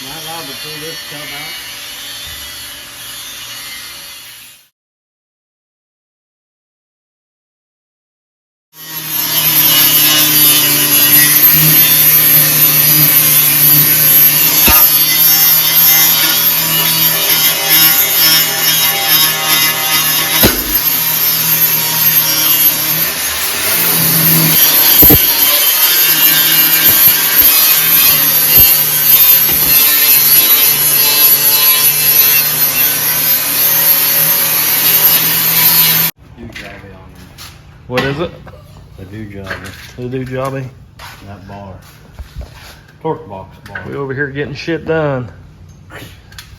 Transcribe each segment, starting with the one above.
Not allowed to pull this tub out. What is it? The do jobby. The do jobby. That bar. Torque box bar. We over here getting shit done.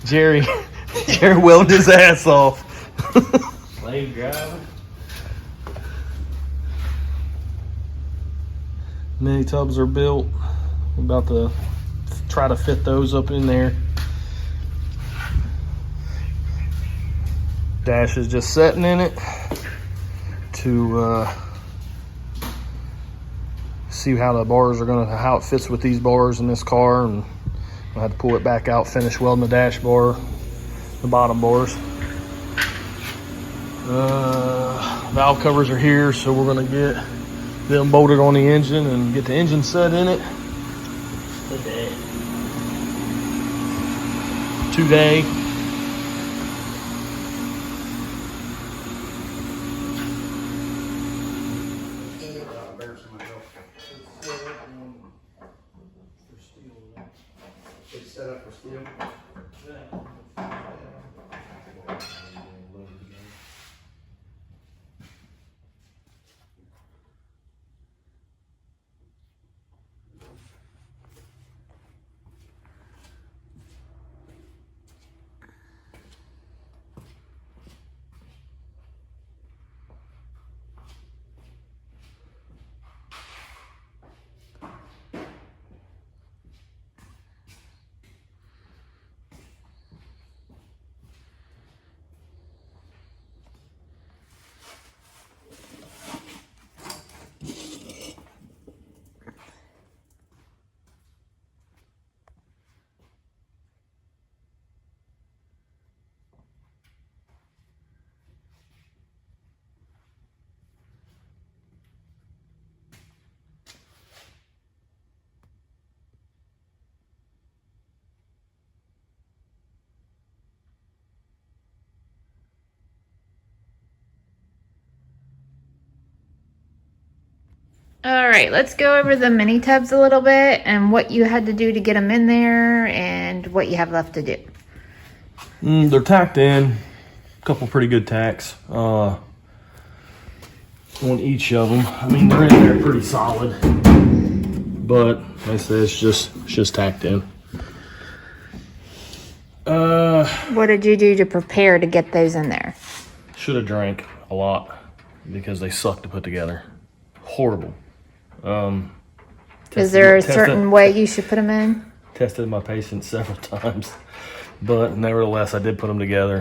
Jerry welded his ass off. Slave driving. Mini tubs are built. We're about to try to fit those up in there. Dash is just setting in it to see how the bars are how it fits with these bars in this car, and I'll have to pull it back out, finish welding the dash bar, the bottom bars. Valve covers are here, so we're gonna get them bolted on the engine and get the engine set in it today. It's set up for steel. All right, let's go over the mini tubs a little bit and what you had to do to get them in there and what you have left to do. They're tacked in, a couple pretty good tacks on each of them. I mean, they're in there pretty solid, but like I said, it's just tacked in. What did you do to prepare to get those in there? Should have drank a lot because they suck to put together. Horrible. Is there a certain way you should put them in? Tested my patience several times, but nevertheless, I did put them together.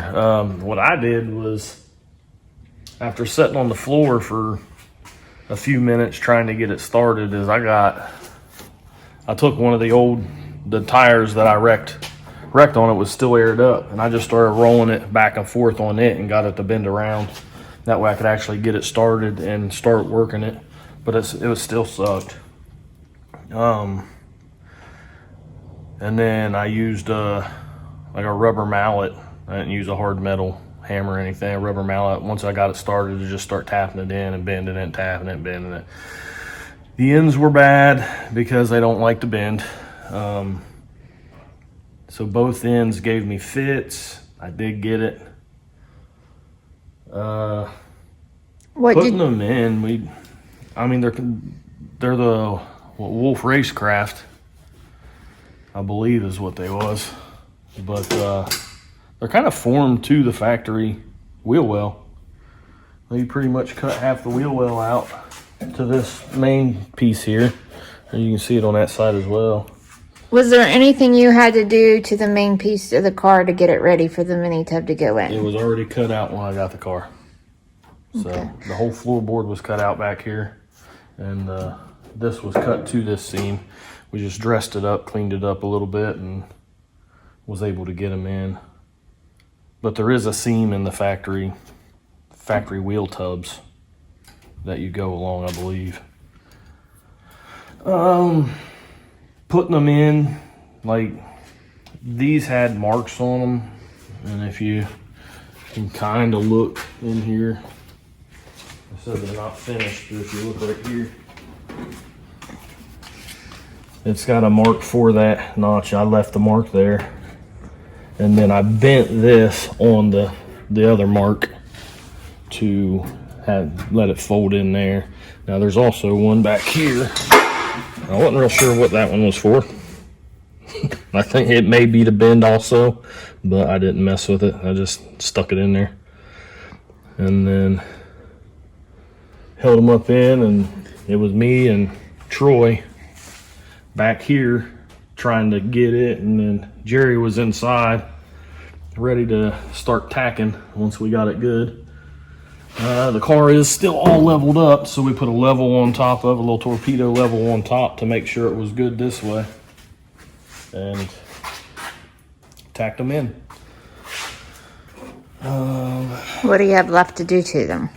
What I did was, after sitting on the floor for a few minutes trying to get it started, is I took one of the tires that I wrecked on it was still aired up, and I just started rolling it back and forth on it and got it to bend around. That way I could actually get it started and start working it, but it was still sucked. And then I used like a rubber mallet. I didn't use a hard metal hammer or anything. A rubber mallet. Once I got it started, to just start tapping it in and bending it, tapping it, bending it. The ends were bad because they don't like to bend. So both ends gave me fits. I did get it. Putting them in, I mean, they're the Wolf Racecraft, I believe is what they was, but they're kind of formed to the factory wheel well. You pretty much cut half the wheel well out to this main piece here, and you can see it on that side as well. Was there anything you had to do to the main piece of the car to get it ready for the mini tub to go in? It was already cut out when I got the car. So okay. The whole floorboard was cut out back here, and this was cut to this seam. We just dressed it up, cleaned it up a little bit, and was able to get them in. But there is a seam in the factory wheel tubs that you go along, I believe. Putting them in, like, these had marks on them, and if you can kind of look in here, I said they're not finished, but if you look right here, it's got a mark for that notch. I left the mark there, and then I bent this on the other mark to let it fold in there. Now there's also one back here. I wasn't real sure what that one was for. I think it may be to bend also, but I didn't mess with it. I just stuck it in there and then held them up in, and it was me and Troy back here trying to get it, and then Jerry was inside ready to start tacking once we got it good. The car is still all leveled up, so we put a level on top of a little torpedo level on top to make sure it was good this way, and tacked them in. What do you have left to do to them?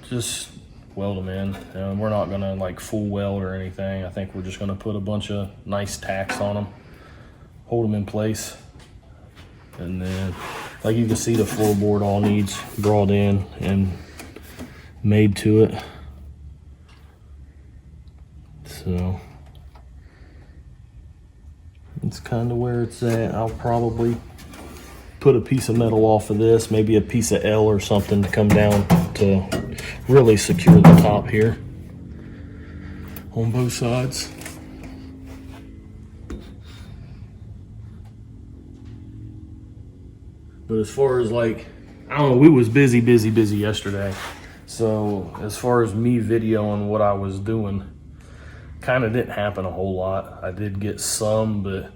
Just weld them in. We're not gonna like full weld or anything. I think we're just gonna put a bunch of nice tacks on them, hold them in place, and then, like you can see, the floorboard all needs brought in and made to it. So it's kind of where it's at. I'll probably put a piece of metal off of this, maybe a piece of L or something to come down to really secure the top here on both sides. But as far as, like, I don't know, we was busy yesterday. So as far as me videoing what I was doing, kind of didn't happen a whole lot. I did get some, but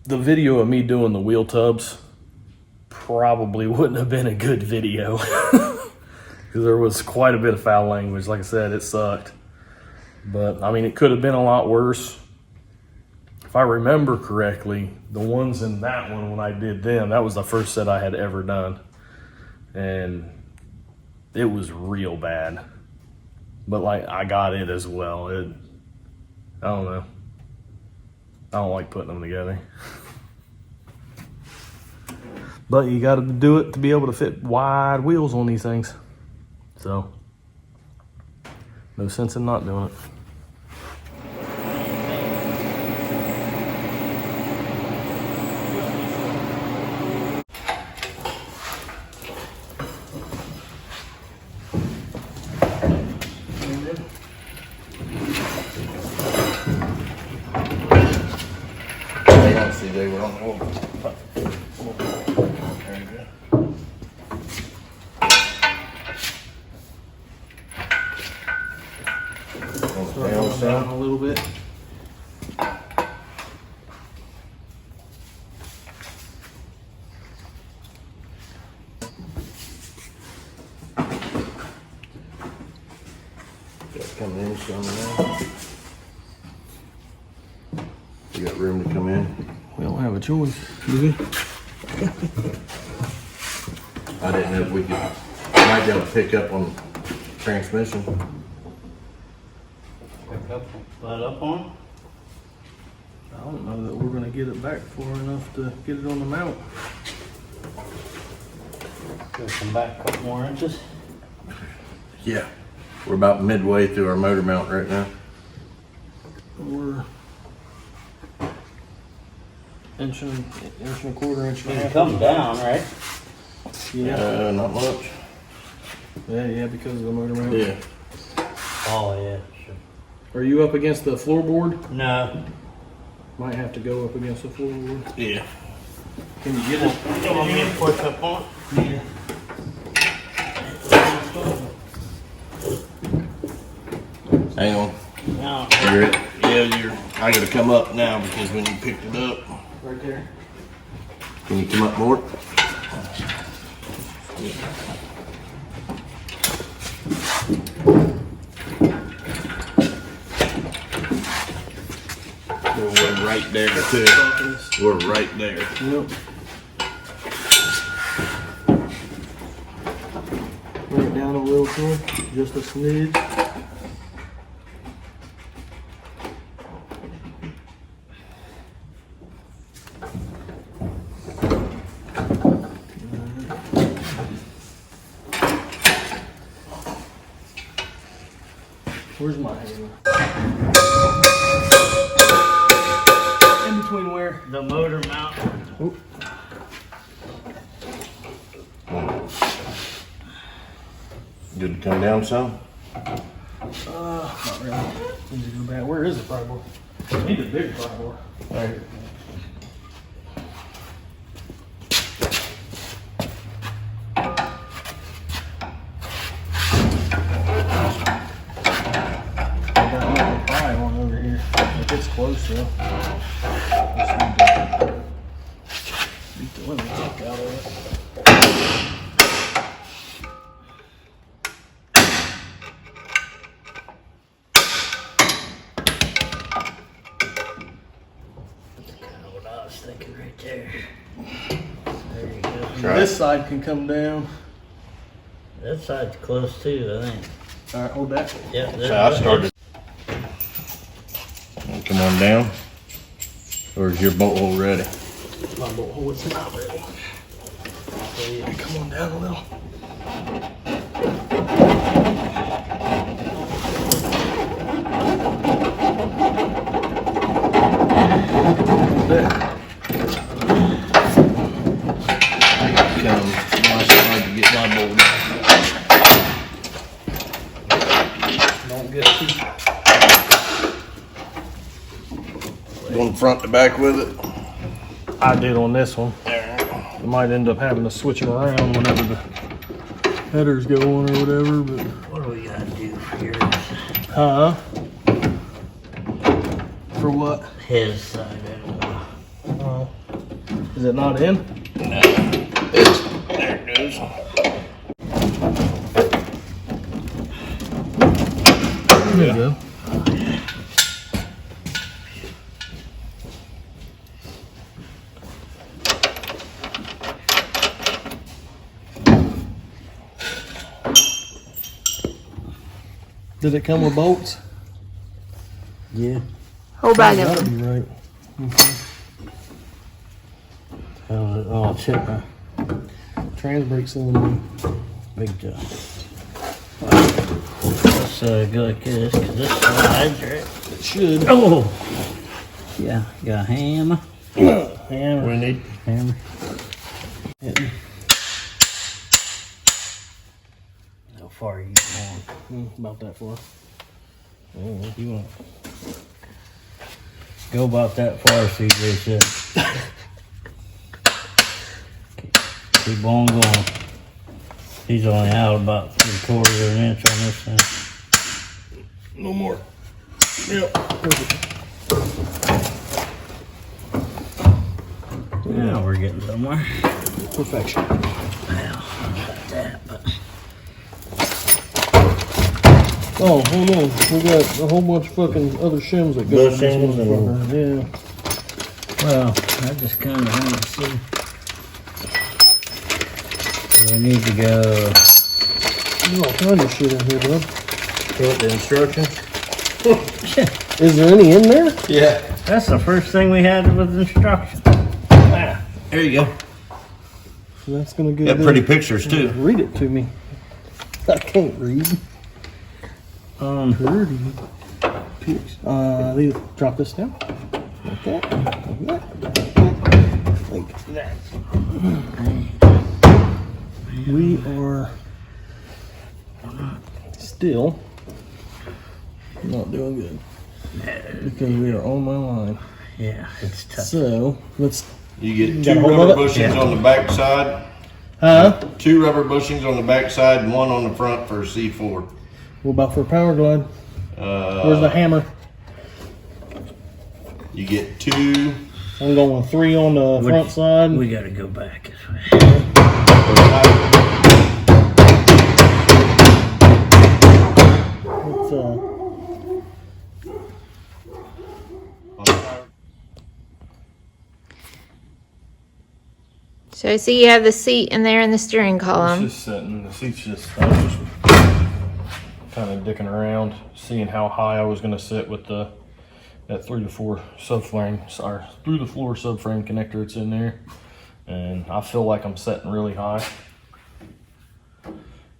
the video of me doing the wheel tubs probably wouldn't have been a good video. Because there was quite a bit of foul language. Like I said, it sucked. But, I mean, it could have been a lot worse. If I remember correctly, the ones in that one, when I did them, that was the first set I had ever done. And it was real bad. But, like, I got it as well. I don't know. I don't like putting them together. But you got to do it to be able to fit wide wheels on these things. So, no sense in not doing it. They were on hold. Very good. Start down a little bit. Got come in some now. You got room to come in? We don't have a choice, do we? I didn't know if we might be able to pick up on transmission. Pick that up on. I don't know that we're gonna get it back far enough to get it on the mount. Go come back a couple more inches. Yeah. We're about midway through our motor mount right now. We're inch and a quarter, inch and a It half. come down, right? Yeah. Not much. Yeah, because of the motor mount. Yeah. Oh yeah, sure. Are you up against the floorboard? No. Might have to go up against the floorboard. Yeah. Can you get it? You want me to push up on it? Yeah. Hang on. No. I gotta come up now because when you picked it up. Right there. Can you come up more? We're right there too. We're right there. Yep. Bring it down a little too, just a smidge. Where's my hammer? In between where? The motor mount. Oop. Did it come down some? Not really. Need to go back. Where is the pry bar? I need a big pry bar. Right here. I got another pry on over here. If it's close though. Just need to beat the lemon tuck out of it. What I was thinking right there. There you go. This side can come down. That side's close too, I think. All right, hold that. Yep. So I started. Come on down. Or is your bolt hole ready? My bolt hole is not ready. So yeah, come on down a little. There. Come. Nice hard to get my bolt. Don't get too. Going front to back with it. I did on this one. I might end up having to switch it around whenever the headers go on or whatever, but. What do we gotta do for yours? Huh? For what? His side, I don't know. Is it not in? No. It's, there it goes. There you go. Did it come with bolts? Yeah. Whole bag of That'd them. be right. Oh, check my Trans brake cylinder. big job. Let's go like this, because this slides, right? It should. Oh! Yeah, got a hammer. Hammer. We need. Hammer. How far are you going? About that far. Oh, what do you want? Go about that far, CJ said. Keep on going. He's only out about 3/4 of an inch on this thing. No more. Yep. Perfect. Now we're getting somewhere. Perfection. Well, not about that, but Oh, hold on. We got a whole bunch of fucking other shims that go in this Bushings and- motherfucker. well, I just kind of want to see. So we need to go. Yeah. There's all kinds of shit in here, bud. You want the instructions? Is there any in there? Yeah. That's the first thing we had with instructions. There you go. So that's gonna go. Got down. pretty pictures too. Read it to me. I can't read. Pretty pics. These, drop this down. Like that. Like that. Like that. We are still not doing good because we are on my line. Yeah, it's tough. So let's. You get Got a two hold rubber of it? bushings on the back side, Huh? 2 rubber bushings on the back side, and 1 on the front for a C4. What about for a power glide? Where's the hammer? You get 2. I'm going with 3 on the front side. We gotta go back this way. Let's, So I see you have the seat in there in the steering column. It's just sitting. The seat's just, I was just kind of dicking around, seeing how high I was going to sit with that through the floor subframe connector that's in there. And I feel like I'm sitting really high.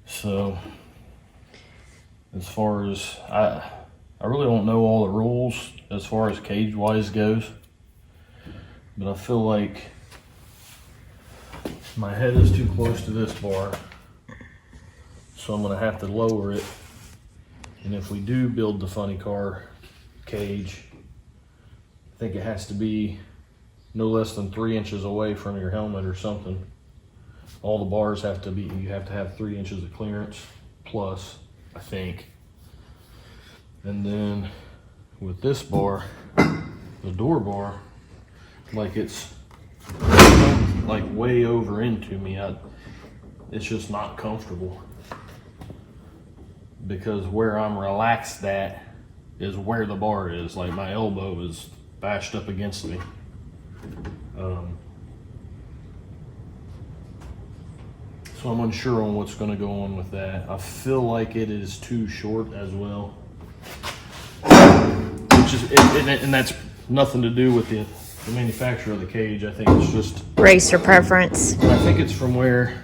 So as far as, I really don't know all the rules as far as cage wise goes, but I feel like my head is too close to this bar, so I'm gonna have to lower it. And if we do build the funny car cage, I think it has to be no less than 3 inches away from your helmet or something. All the bars have to be, you have to have 3 inches of clearance plus, I think. And then with this bar, the door bar, like it's like way over into me. It's just not comfortable, because where I'm relaxed at is where the bar is. Like my elbow is bashed up against me. So I'm unsure on what's going to go on with that. I feel like it is too short as well, which is, and that's nothing to do with the manufacturer of the cage. I think it's just Racer preference. I think it's from where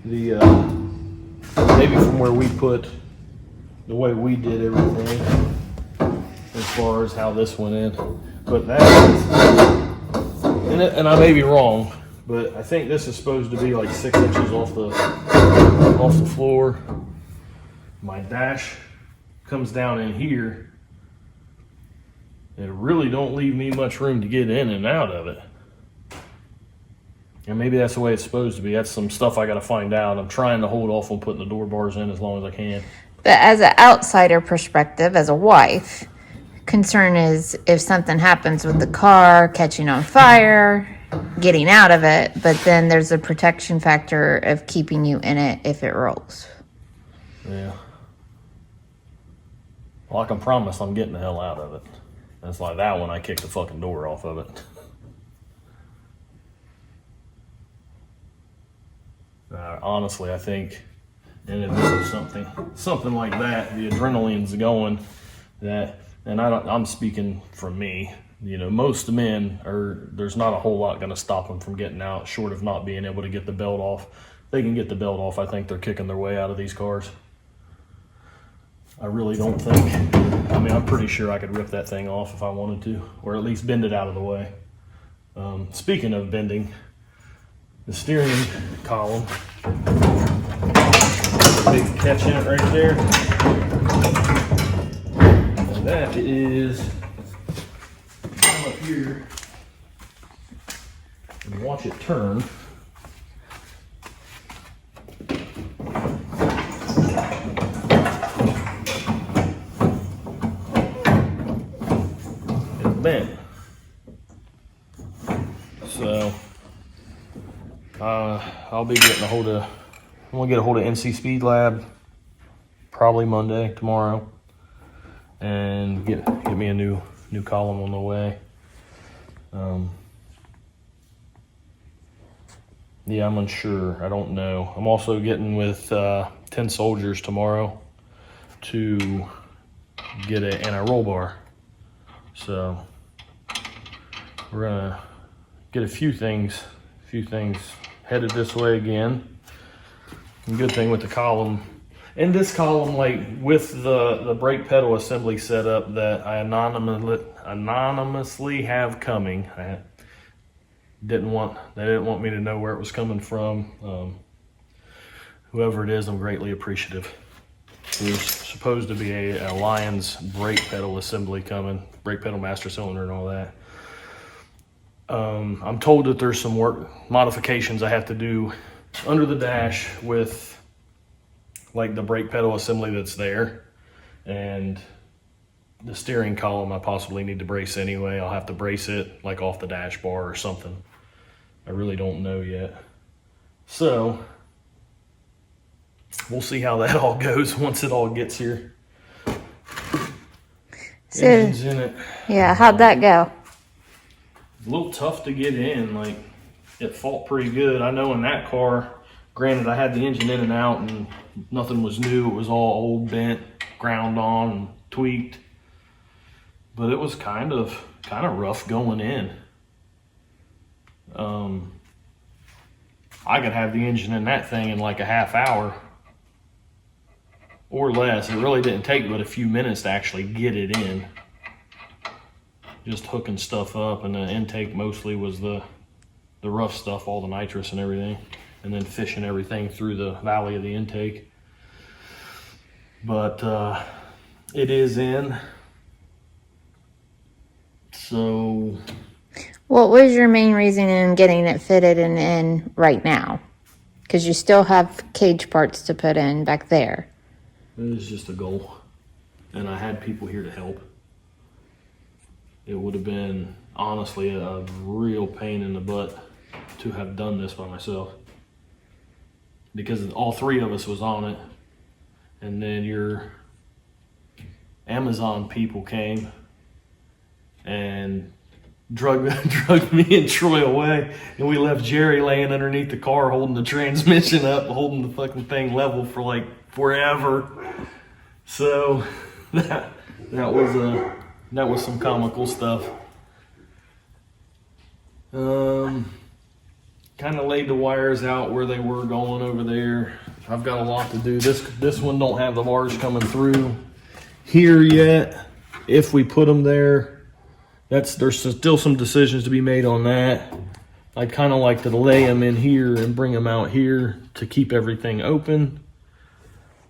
the maybe from where we put the way we did everything as far as how this went in. But that and I may be wrong, but I think this is supposed to be like 6 inches off the floor. My dash comes down in here. It really don't leave me much room to get in and out of it. And maybe that's the way it's supposed to be. That's some stuff I got to find out. I'm trying to hold off on putting the door bars in as long as I can. But as an outsider perspective, as a wife, concern is if something happens with the car, catching on fire, getting out of it, but then there's a protection factor of keeping you in it if it rolls. Yeah. Well, I can promise I'm getting the hell out of it. It's like that one, I kicked the fucking door off of it. Honestly, I think, and if this is something like that, the adrenaline's going, that, and I'm speaking from me, you know, most men there's not a whole lot going to stop them from getting out, short of not being able to get the belt off. If they can get the belt off, I think they're kicking their way out of these cars. I really don't think, I mean, I'm pretty sure I could rip that thing off if I wanted to, or at least bend it out of the way. Speaking of bending, the steering column, big catch in it right there. And that is, come up here and watch it turn. It's bent. So I'll be getting I'm gonna get a hold of NC Speed Lab probably Monday, tomorrow, and get me a new column on the way. Yeah, I'm unsure. I don't know. I'm also getting with 10 Soldiers tomorrow to get an anti-roll bar. So we're gonna get a few things headed this way again. And good thing with the column, and this column, like with the brake pedal assembly setup that I anonymously have coming, they didn't want me to know where it was coming from. Whoever it is, I'm greatly appreciative. There's supposed to be a Lions brake pedal assembly coming, brake pedal master cylinder and all that. I'm told that there's some modifications I have to do under the dash with like the brake pedal assembly that's there, and the steering column I possibly need to brace anyway. I'll have to brace it like off the dash bar or something. I really don't know yet. So we'll see how that all goes once it all gets here. So, Engine's in it. yeah, how'd that go? A little tough to get in. Like, it fought pretty good. I know in that car, granted I had the engine in and out and nothing was new. It was all old, bent, ground on, and tweaked. But it was kind of rough going in. I could have the engine in that thing in like a half hour or less. It really didn't take but a few minutes to actually get it in. Just hooking stuff up, and the intake mostly was the rough stuff, all the nitrous and everything, and then fishing everything through the valley of the intake. But it is in. So What was your main reason in getting it fitted and in right now? Because you still have cage parts to put in back there. it was just a goal, and I had people here to help. It would have been honestly a real pain in the butt to have done this by myself, because all three of us was on it, and then your Amazon people came and drug me and Troy away, and we left Jerry laying underneath the car holding the transmission up, holding the fucking thing level for like forever. So that was some comical stuff. Kind of laid the wires out where they were going over there. I've got a lot to do. This one don't have the bars coming through here yet. If we put them there, there's still some decisions to be made on that. I'd kind of like to lay them in here and bring them out here to keep everything open.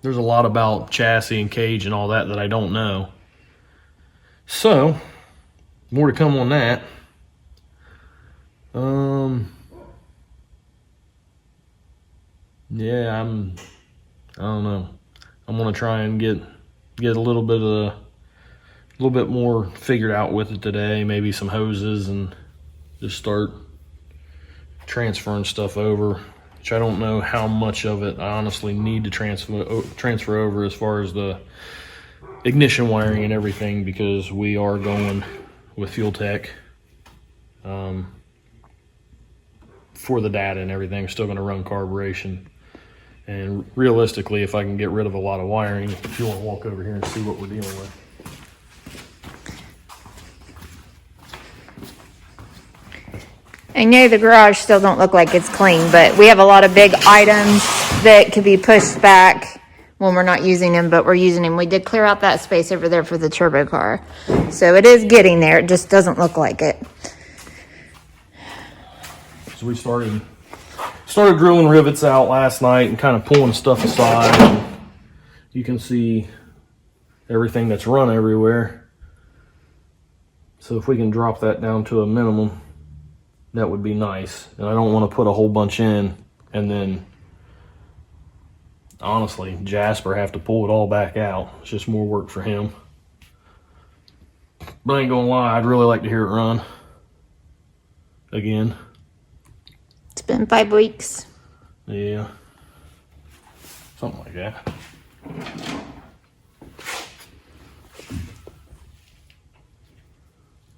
There's a lot about chassis and cage and all that I don't know. So, more to come on that. Yeah, I don't know. I'm gonna try and get a little bit more figured out with it today. Maybe some hoses, and just start transferring stuff over, which I don't know how much of it I honestly need to transfer over as far as the ignition wiring and everything, because we are going with Fuel Tech for the data and everything. We're still going to run carburation, and realistically, if I can get rid of a lot of wiring, if you want to walk over here and see what we're dealing with. I know the garage still don't look like it's clean, but we have a lot of big items that could be pushed back when we're not using them, but we're using them. We did clear out that space over there for the turbo car. So it is getting there. It just doesn't look like it. So we started drilling rivets out last night and kind of pulling stuff aside. And you can see everything that's run everywhere. So if we can drop that down to a minimum, that would be nice. And I don't want to put a whole bunch in and then, honestly, Jasper have to pull it all back out. It's just more work for him. But I ain't gonna lie, I'd really like to hear it run again. It's been 5 weeks. Yeah, something like that.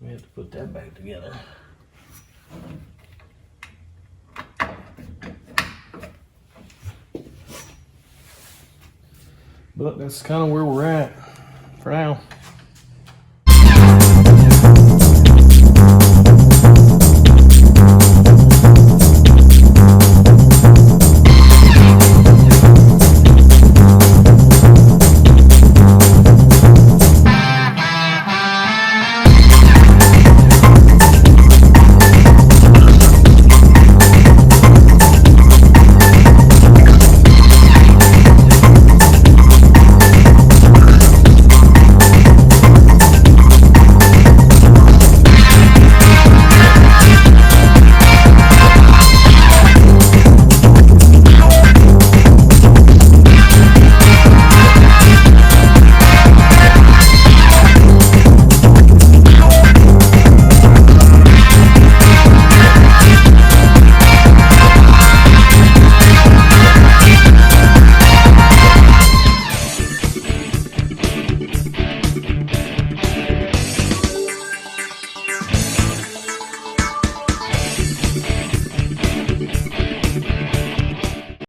We have to put that back together. But that's kind of where we're at for now.